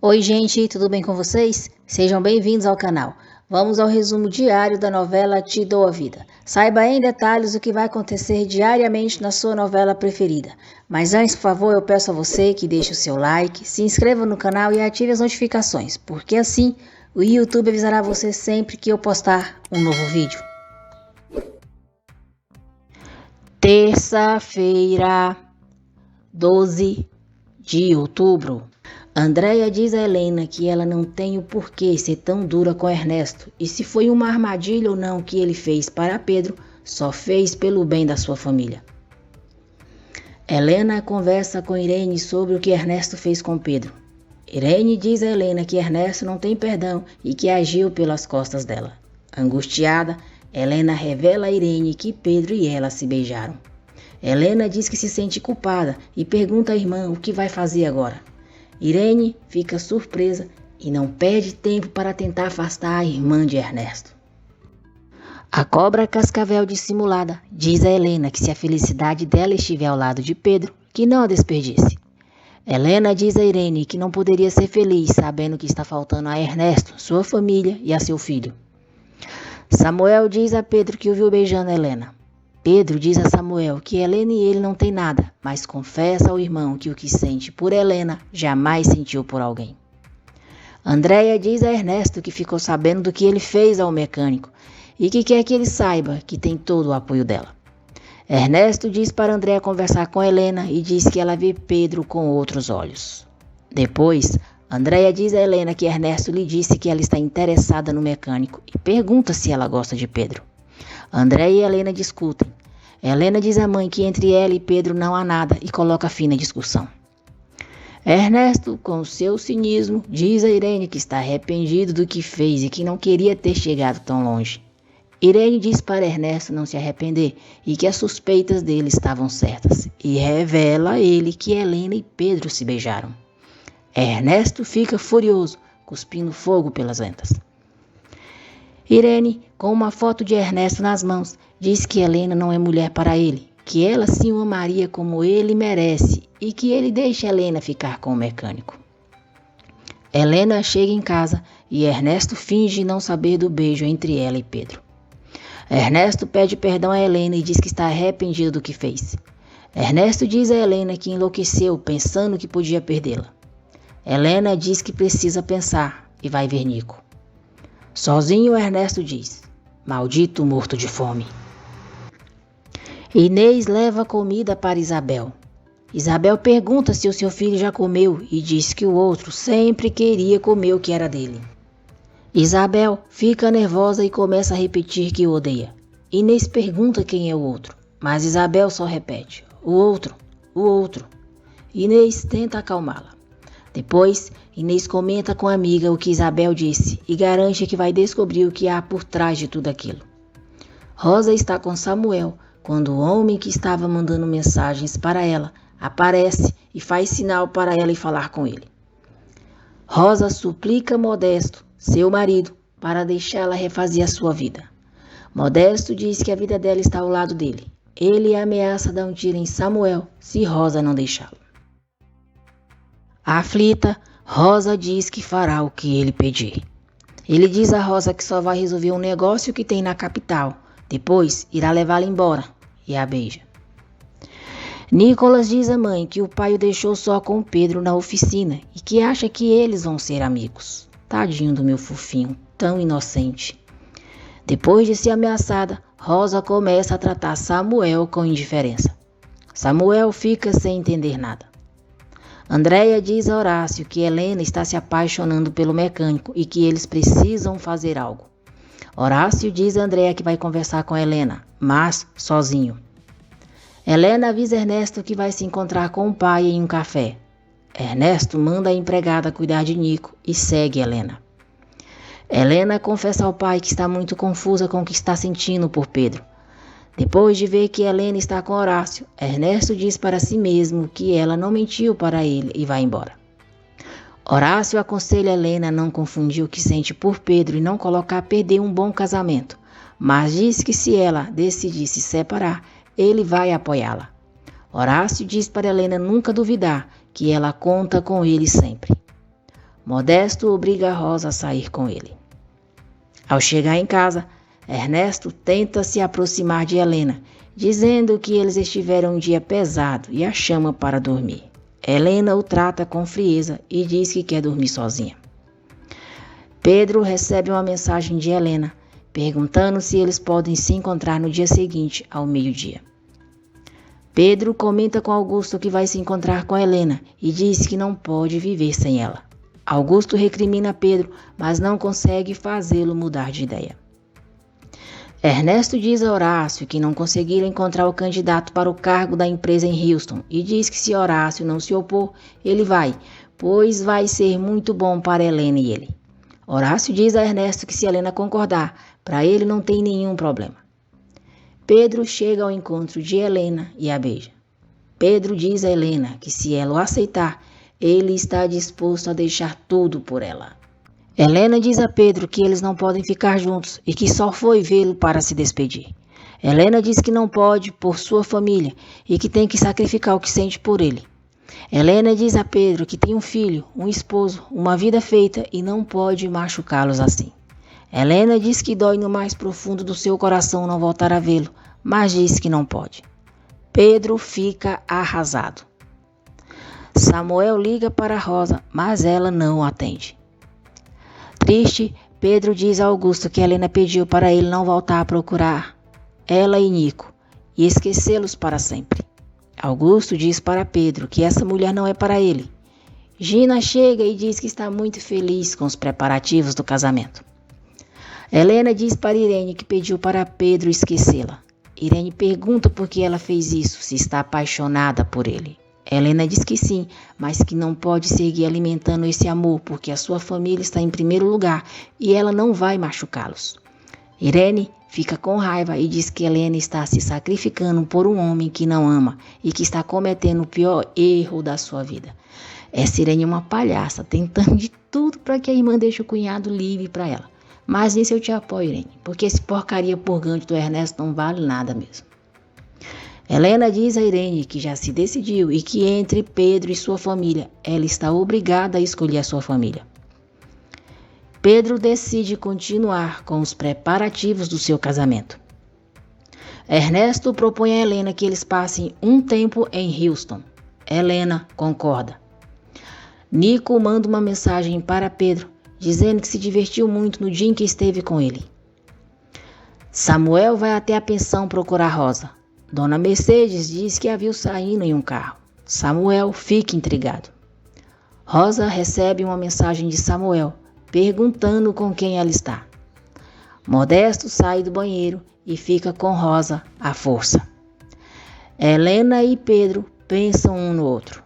Oi gente, tudo bem com vocês? Sejam bem-vindos ao canal. Vamos ao resumo diário da novela Te Dou a Vida. Saiba em detalhes o que vai acontecer diariamente na sua novela preferida. Mas antes, por favor, eu peço a você que deixe o seu like, se inscreva no canal e ative as notificações, porque assim o YouTube avisará você sempre que eu postar um novo vídeo. Terça-feira, 12 de outubro. Andréia diz a Helena que ela não tem o porquê ser tão dura com Ernesto e se foi uma armadilha ou não que ele fez para Pedro, só fez pelo bem da sua família. Helena conversa com Irene sobre o que Ernesto fez com Pedro. Irene diz a Helena que Ernesto não tem perdão e que agiu pelas costas dela. Angustiada, Helena revela a Irene que Pedro e ela se beijaram. Helena diz que se sente culpada e pergunta à irmã o que vai fazer agora. Irene fica surpresa e não perde tempo para tentar afastar a irmã de Ernesto. A cobra cascavel dissimulada diz a Helena que se a felicidade dela estiver ao lado de Pedro, que não a desperdice. Helena diz a Irene que não poderia ser feliz sabendo que está faltando a Ernesto, sua família e a seu filho. Samuel diz a Pedro que o viu beijando Helena. Pedro diz a Samuel que Helena e ele não têm nada, mas confessa ao irmão que o que sente por Helena jamais sentiu por alguém. Andréia diz a Ernesto que ficou sabendo do que ele fez ao mecânico e que quer que ele saiba que tem todo o apoio dela. Ernesto diz para Andréia conversar com Helena e diz que ela vê Pedro com outros olhos. Depois, Andréia diz a Helena que Ernesto lhe disse que ela está interessada no mecânico e pergunta se ela gosta de Pedro. Andréia e Helena discutem. Helena diz à mãe que entre ela e Pedro não há nada e coloca fim na discussão. Ernesto, com seu cinismo, diz a Irene que está arrependido do que fez e que não queria ter chegado tão longe. Irene diz para Ernesto não se arrepender e que as suspeitas dele estavam certas e revela a ele que Helena e Pedro se beijaram. Ernesto fica furioso, cuspindo fogo pelas ventas. Irene, com uma foto de Ernesto nas mãos, diz que Helena não é mulher para ele, que ela sim o amaria como ele merece e que ele deixe Helena ficar com o mecânico. Helena chega em casa e Ernesto finge não saber do beijo entre ela e Pedro. Ernesto pede perdão a Helena e diz que está arrependido do que fez. Ernesto diz a Helena que enlouqueceu pensando que podia perdê-la. Helena diz que precisa pensar e vai ver Nico. Sozinho, Ernesto diz: maldito morto de fome. Inês leva comida para Isabel. Isabel pergunta se o seu filho já comeu e diz que o outro sempre queria comer o que era dele. Isabel fica nervosa e começa a repetir que o odeia. Inês pergunta quem é o outro, mas Isabel só repete: o outro, o outro. Inês tenta acalmá-la. Depois, Inês comenta com a amiga o que Isabel disse e garante que vai descobrir o que há por trás de tudo aquilo. Rosa está com Samuel quando o homem que estava mandando mensagens para ela aparece e faz sinal para ela ir falar com ele. Rosa suplica Modesto, seu marido, para deixá-la refazer a sua vida. Modesto diz que a vida dela está ao lado dele. Ele ameaça dar um tiro em Samuel se Rosa não deixá-lo. Aflita, Rosa diz que fará o que ele pedir. Ele diz a Rosa que só vai resolver um negócio que tem na capital. Depois irá levá-la embora e a beija. Nicolas diz à mãe que o pai o deixou só com Pedro na oficina e que acha que eles vão ser amigos. Tadinho do meu fofinho, tão inocente. Depois de ser ameaçada, Rosa começa a tratar Samuel com indiferença. Samuel fica sem entender nada. Andréia diz a Horácio que Helena está se apaixonando pelo mecânico e que eles precisam fazer algo. Horácio diz a Andréia que vai conversar com Helena, mas sozinho. Helena avisa Ernesto que vai se encontrar com o pai em um café. Ernesto manda a empregada cuidar de Nico e segue Helena. Helena confessa ao pai que está muito confusa com o que está sentindo por Pedro. Depois de ver que Helena está com Horácio, Ernesto diz para si mesmo que ela não mentiu para ele e vai embora. Horácio aconselha Helena a não confundir o que sente por Pedro e não colocar a perder um bom casamento, mas diz que se ela decidir se separar, ele vai apoiá-la. Horácio diz para Helena nunca duvidar que ela conta com ele sempre. Modesto obriga a Rosa a sair com ele. Ao chegar em casa, Ernesto tenta se aproximar de Helena, dizendo que eles estiveram um dia pesado e a chama para dormir. Helena o trata com frieza e diz que quer dormir sozinha. Pedro recebe uma mensagem de Helena, perguntando se eles podem se encontrar no dia seguinte, ao meio-dia. Pedro comenta com Augusto que vai se encontrar com Helena e diz que não pode viver sem ela. Augusto recrimina Pedro, mas não consegue fazê-lo mudar de ideia. Ernesto diz a Horácio que não conseguiram encontrar o candidato para o cargo da empresa em Houston e diz que se Horácio não se opor, ele vai, pois vai ser muito bom para Helena e ele. Horácio diz a Ernesto que se Helena concordar, para ele não tem nenhum problema. Pedro chega ao encontro de Helena e a beija. Pedro diz a Helena que se ela o aceitar, ele está disposto a deixar tudo por ela. Helena diz a Pedro que eles não podem ficar juntos e que só foi vê-lo para se despedir. Helena diz que não pode por sua família e que tem que sacrificar o que sente por ele. Helena diz a Pedro que tem um filho, um esposo, uma vida feita e não pode machucá-los assim. Helena diz que dói no mais profundo do seu coração não voltar a vê-lo, mas diz que não pode. Pedro fica arrasado. Samuel liga para Rosa, mas ela não o atende. Triste, Pedro diz a Augusto que Helena pediu para ele não voltar a procurar ela e Nico e esquecê-los para sempre. Augusto diz para Pedro que essa mulher não é para ele. Gina chega e diz que está muito feliz com os preparativos do casamento. Helena diz para Irene que pediu para Pedro esquecê-la. Irene pergunta por que ela fez isso, se está apaixonada por ele. Helena diz que sim, mas que não pode seguir alimentando esse amor porque a sua família está em primeiro lugar e ela não vai machucá-los. Irene fica com raiva e diz que Helena está se sacrificando por um homem que não ama e que está cometendo o pior erro da sua vida. Essa Irene é uma palhaça, tentando de tudo para que a irmã deixe o cunhado livre para ela. Mas nisso eu te apoio, Irene, porque esse porcaria purgante do Ernesto não vale nada mesmo. Helena diz a Irene que já se decidiu e que entre Pedro e sua família, ela está obrigada a escolher a sua família. Pedro decide continuar com os preparativos do seu casamento. Ernesto propõe a Helena que eles passem um tempo em Houston. Helena concorda. Nico manda uma mensagem para Pedro, dizendo que se divertiu muito no dia em que esteve com ele. Samuel vai até a pensão procurar Rosa. Dona Mercedes diz que a viu saindo em um carro. Samuel fica intrigado. Rosa recebe uma mensagem de Samuel, perguntando com quem ela está. Modesto sai do banheiro e fica com Rosa à força. Helena e Pedro pensam um no outro.